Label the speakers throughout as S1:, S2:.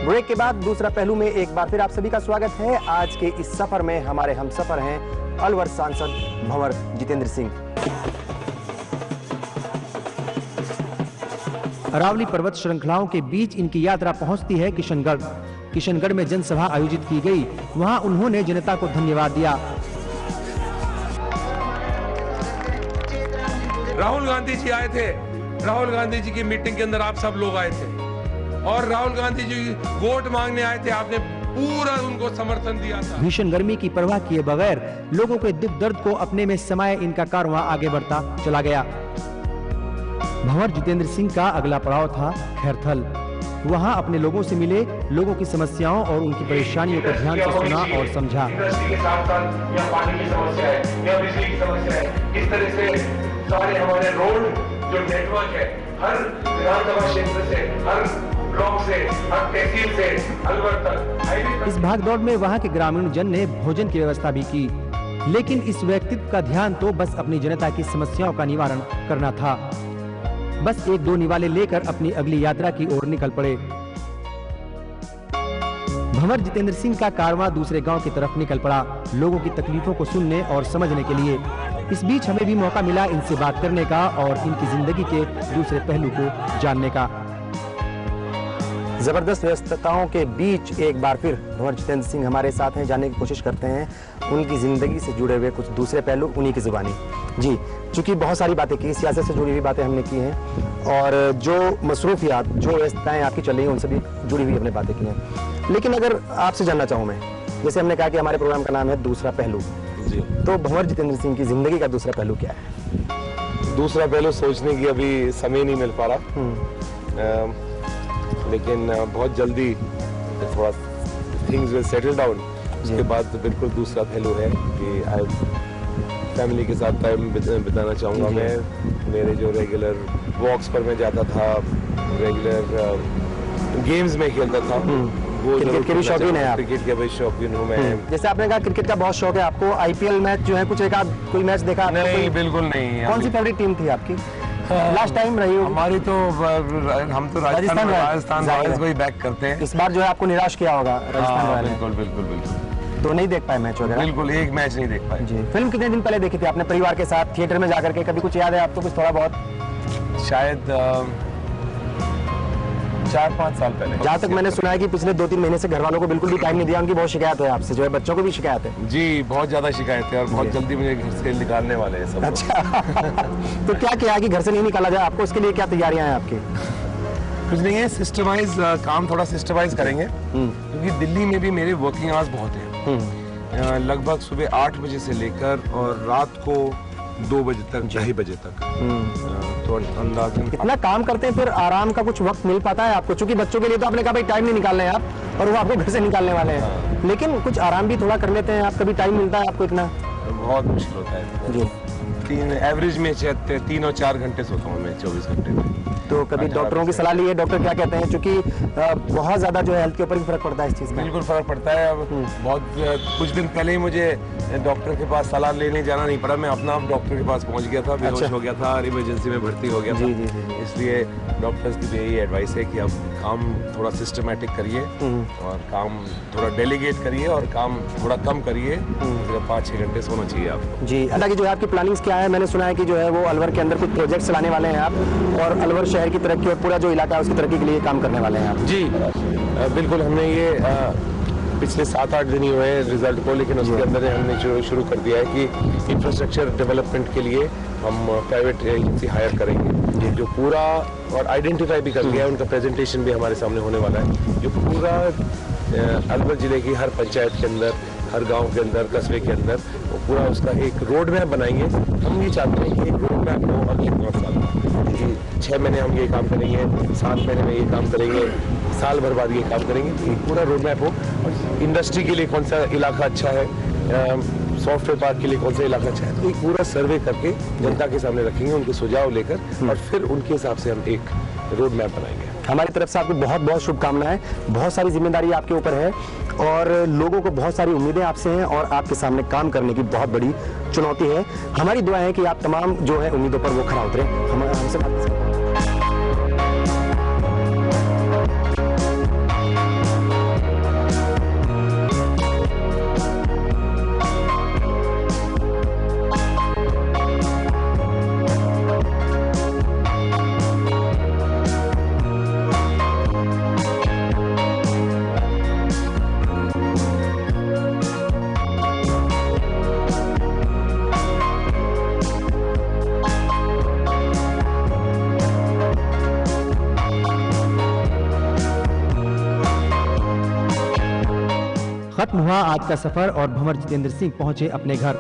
S1: Break के बाद दूसरा पहलू में एक बार फिर आप सभी का स्वागत है। आज के इस सफर में हमारे हमसफर हैं अलवर सांसद भंवर जितेंद्र सिंह। अरावली पर्वत श्रृंखलाओं के बीच इनकी यात्रा पहुंचती है किशनगढ़। किशनगढ़ में जनसभा आयोजित की गई, वहां उन्होंने जनता को धन्यवाद दिया।
S2: राहुल गांधी जी आए थे, राहुल गांधी जी की मीटिंग के अंदर आप सब लोग आए थे और राहुल गांधी जी वोट मांगने आए थे, आपने पूरा उनको समर्थन दिया था।
S1: भीषण गर्मी की परवाह किए बगैर लोगों के दुख दर्द को अपने में समाये इनका कारवां आगे बढ़ता चला गया। भंवर जितेंद्र सिंह का अगला पड़ाव था खैरथल। वहां अपने लोगों से मिले, लोगों की समस्याओं और उनकी परेशानियों को ध्यान से सुना और समझा।
S3: इंडस्ट्री के साथ-साथ यहाँ पानी की समस्या है, यहाँ बिजली की समस्या है। इस तरह से सारे हमारे रोड जो नेटवर्क है, हर विधानसभा क्षेत्र से, हर ब्लॉक से, हर तहसील से अलवर तक।
S1: इस भागदौड़ में वहां के ग्रामीण जन ने भोजन की व्यवस्था भी की, लेकिन इस व्यक्तित्व का ध्यान तो बस अपनी जनता की समस्याओं का निवारण करना था। बस एक दो निवाले लेकर अपनी अगली यात्रा की ओर निकल पड़े। भंवर जितेंद्र सिंह का कारवां दूसरे गांव की तरफ निकल पड़ा, लोगों की तकलीफों को सुनने और समझने के लिए। इस बीच हमें भी मौका मिला इनसे बात करने का और इनकी जिंदगी के दूसरे पहलू को जानने का। जबरदस्त व्यस्तताओं के बीच एक बार फिर भंवर जितेंद्र सिंह हमारे साथ हैं। जानने की कोशिश करते हैं उनकी जिंदगी से जुड़े हुए कुछ दूसरे पहलू, उन्हीं की जुबानी। जी, चूंकि बहुत सारी बातें की, सियासत से जुड़ी हुई बातें हमने की हैं और जो मसरूफियात, जो व्यस्तताएं आपकी चल रही हैं, उनसे भी जुड़ी हुई हमने बातें की हैं। लेकिन अगर आपसे जानना चाहूँ मैं, जैसे हमने कहा कि हमारे प्रोग्राम का नाम है दूसरा पहलू, जी, तो भंवर जितेंद्र सिंह की जिंदगी का दूसरा पहलू क्या है?
S4: दूसरा पहलू सोचने की अभी समय नहीं मिल पा रहा, लेकिन बहुत जल्दी थोड़ा थिंग्स विल सेटल डाउन। उसके बाद तो बिल्कुल दूसरा पहलू है कि फैमिली के साथ टाइम बिताना चाहूँगा मैं। मेरे जो रेगुलर वॉक्स पर मैं जाता था, रेगुलर गेम्स में खेलता था, वो
S1: क्रिकेट के भी शौकीन है आप?
S4: क्रिकेट के भी शौकीन हूँ मैं।
S1: जैसे आपने कहा क्रिकेट का बहुत शौक है आपको, आईपीएल मैच जो है कुछ एक आध कोई मैच देखा?
S4: नहीं, बिल्कुल नहीं।
S1: कौन सी फेवरेट टीम थी आपकी लास्ट टाइम रही हो?
S4: हमारी तो हम तो राजस्थान रॉयल्स को ही बैक करते हैं।
S1: इस बार जो है आपको निराश किया होगा राजस्थान रॉयल्स।
S4: बिल्कुल बिल्कुल बिल्कुल।
S1: तो नहीं देख पाए मैच वगैरह?
S4: बिल्कुल, एक मैच नहीं देख पाए।
S1: जी। फिल्म कितने दिन पहले देखी थी आपने परिवार के साथ थिएटर में जाकर के? कभी कुछ याद है आपको कुछ थोड़ा बहुत?
S4: शायद 4-5 साल पहले।
S1: जहाँ तक मैंने सुना है कि पिछले 2-3 महीने से घर वालों को बिल्कुल भी टाइम नहीं दिया, उनकी बहुत शिकायत है आपसे, जो है बच्चों को भी शिकायत है।
S4: जी, बहुत ज्यादा शिकायत है और बहुत जल्दी मुझे घर से निकालने वाले हैं सब।
S1: अच्छा तो क्या किया कि घर से नहीं निकाला जाए आपको? इसके लिए क्या तैयारियां हैं आपकी?
S4: कुछ नहीं है, सिस्टमाइज काम थोड़ा सिस्टमाइज करेंगे, क्योंकि दिल्ली में भी मेरे वर्किंग आवर्स बहुत हैं। लगभग सुबह 8 बजे से लेकर और रात को 2 बजे तक, 2:30 बजे तक। तो अंदाज़न
S1: इतना काम करते हैं, फिर आराम का कुछ वक्त मिल पाता है आपको? चूंकि बच्चों के लिए तो आपने कहा भाई टाइम नहीं निकालना है आप, और वो आपको घर से निकालने वाले हैं, लेकिन कुछ आराम भी थोड़ा कर लेते हैं आप? कभी टाइम मिलता है आपको इतना?
S4: बहुत मुश्किल होता है जी। एवरेज में 3 और 4 घंटे सोता हूँ मैं 24 घंटे में।
S1: तो कभी डॉक्टरों की सलाह ली है? डॉक्टर क्या कहते हैं? क्योंकि बहुत ज्यादा जो है हेल्थ के ऊपर भी फर्क पड़ता है इस चीज का।
S4: बिल्कुल फर्क पड़ता है। अब बहुत कुछ दिन पहले ही मुझे डॉक्टर के पास सलाह लेने जाना नहीं पड़ा, मैं अपना डॉक्टर के पास पहुंच गया था, बेहोश हो गया था, इमरजेंसी में भर्ती हो गया था। इसलिए डॉक्टर्स की यही एडवाइस है कि आप काम थोड़ा सिस्टमेटिक करिए और काम थोड़ा डेलीगेट करिए और काम थोड़ा कम करिए। 5-6 घंटे सोना चाहिए आपको। जी,
S1: हालांकि जो है आपकी प्लानिंग्स क्या है? मैंने सुना है कि जो है वो अलवर के अंदर कुछ प्रोजेक्ट चलाने वाले हैं आप, और अलवर शहर की तरक्की और पूरा जो इलाका है उसकी तरक्की के लिए काम करने वाले हैं आप।
S4: जी बिल्कुल, हमने ये पिछले 7-8 दिन ही हुए रिजल्ट को, लेकिन उसके अंदर हमने शुरू कर दिया है कि इंफ्रास्ट्रक्चर डेवलपमेंट के लिए हम प्राइवेट एजेंसी हायर करेंगे, जो पूरा और आइडेंटिफाई भी कर लिया है, उनका प्रेजेंटेशन भी हमारे सामने होने वाला है, जो पूरा अलवर जिले की हर पंचायत के अंदर, हर गांव के अंदर, कस्बे के अंदर वो पूरा उसका एक रोड मैप बनाएंगे। हम ये चाहते हैं कि एक रोड मैप हो अगले 5 साल में, कि 6 महीने हम ये काम करेंगे, 7 महीने में ये काम करेंगे, साल भर बाद ये काम करेंगे, एक पूरा रोड मैप हो। और इंडस्ट्री के लिए कौन सा इलाका अच्छा है, सॉफ्टवेयर पार्क के लिए कौन सा इलाका अच्छा है, तो एक पूरा सर्वे करके जनता के सामने रखेंगे, उनके सुझाव लेकर, और फिर उनके हिसाब से हम एक रोड मैप बनाएंगे।
S1: हमारी तरफ से आपको बहुत बहुत शुभकामनाएं। बहुत सारी जिम्मेदारी आपके ऊपर है और लोगों को बहुत सारी उम्मीदें आपसे हैं और आपके सामने काम करने की बहुत बड़ी चुनौती है। हमारी दुआ है कि आप तमाम जो है उम्मीदों पर वो खरा उतरे। हमसे बात खत्म हुआ आज का सफर और भंवर जितेंद्र सिंह पहुंचे अपने घर।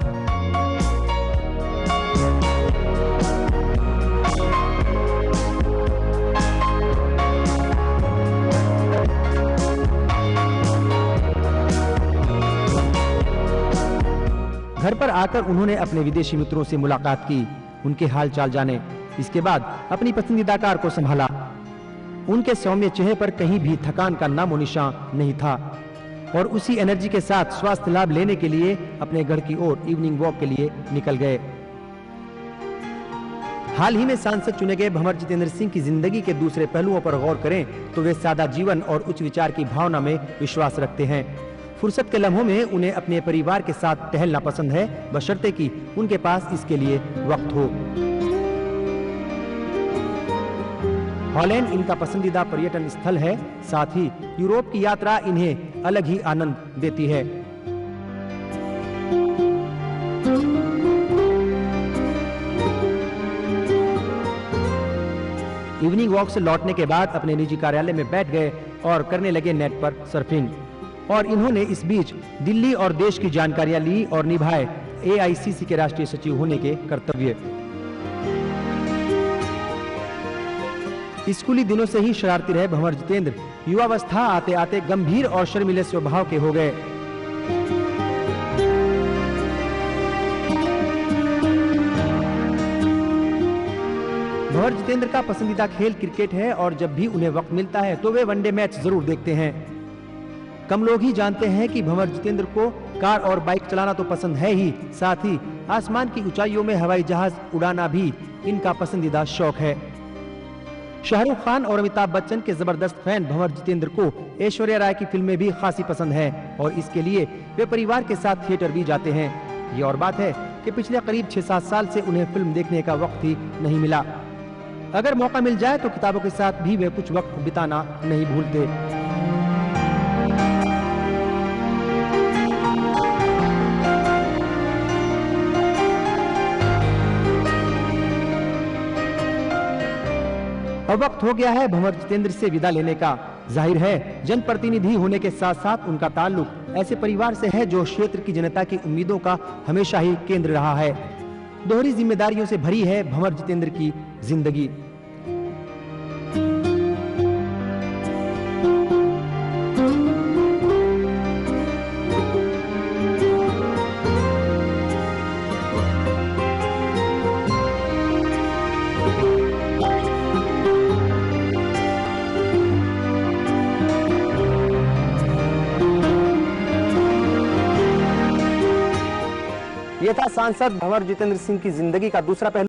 S1: घर पर आकर उन्होंने अपने विदेशी मित्रों से मुलाकात की, उनके हाल चाल जाने। इसके बाद अपनी पसंदीदा कार को संभाला। उनके सौम्य चेहरे पर कहीं भी थकान का नामो निशान नहीं था और उसी एनर्जी के साथ स्वास्थ्य लाभ लेने के लिए अपने घर की ओर इवनिंग वॉक के लिए निकल गए। हाल ही में सांसद चुने गए भंवर जितेंद्र सिंह की जिंदगी के दूसरे पहलुओं पर गौर करें तो वे सादा जीवन और उच्च विचार की भावना में विश्वास रखते हैं। फुर्सत के लम्हों में उन्हें अपने परिवार के साथ टहलना पसंद है, बशर्ते कि उनके पास इसके लिए वक्त हो। हॉलैंड इनका पसंदीदा पर्यटन स्थल है, साथ ही यूरोप की यात्रा इन्हें अलग ही आनंद देती है। इवनिंग वॉक से लौटने के बाद अपने निजी कार्यालय में बैठ गए और करने लगे नेट पर सर्फिंग। और इन्होंने इस बीच दिल्ली और देश की जानकारियां ली और निभाए AICC के राष्ट्रीय सचिव होने के कर्तव्य। स्कूली दिनों से ही शरारती रहे भंवर जितेंद्र युवावस्था आते आते गंभीर और शर्मीले स्वभाव के हो गए। भंवर जितेंद्र का पसंदीदा खेल क्रिकेट है और जब भी उन्हें वक्त मिलता है तो वे वनडे मैच जरूर देखते हैं। कम लोग ही जानते हैं कि भंवर जितेंद्र को कार और बाइक चलाना तो पसंद है ही, साथ ही आसमान की ऊंचाइयों में हवाई जहाज उड़ाना भी इनका पसंदीदा शौक है। शाहरुख खान और अमिताभ बच्चन के जबरदस्त फैन भंवर जितेंद्र को ऐश्वर्या राय की फिल्में भी खासी पसंद है और इसके लिए वे परिवार के साथ थिएटर भी जाते हैं। ये और बात है कि पिछले करीब 6-7 साल से उन्हें फिल्म देखने का वक्त ही नहीं मिला। अगर मौका मिल जाए तो किताबों के साथ भी वे कुछ वक्त बिताना नहीं भूलते। अब वक्त हो गया है भंवर जितेंद्र से विदा लेने का। जाहिर है जनप्रतिनिधि होने के साथ साथ उनका ताल्लुक ऐसे परिवार से है जो क्षेत्र की जनता की उम्मीदों का हमेशा ही केंद्र रहा है। दोहरी जिम्मेदारियों से भरी है भंवर जितेंद्र की जिंदगी। ये था सांसद भंवर जितेंद्र सिंह की जिंदगी का दूसरा पहलू।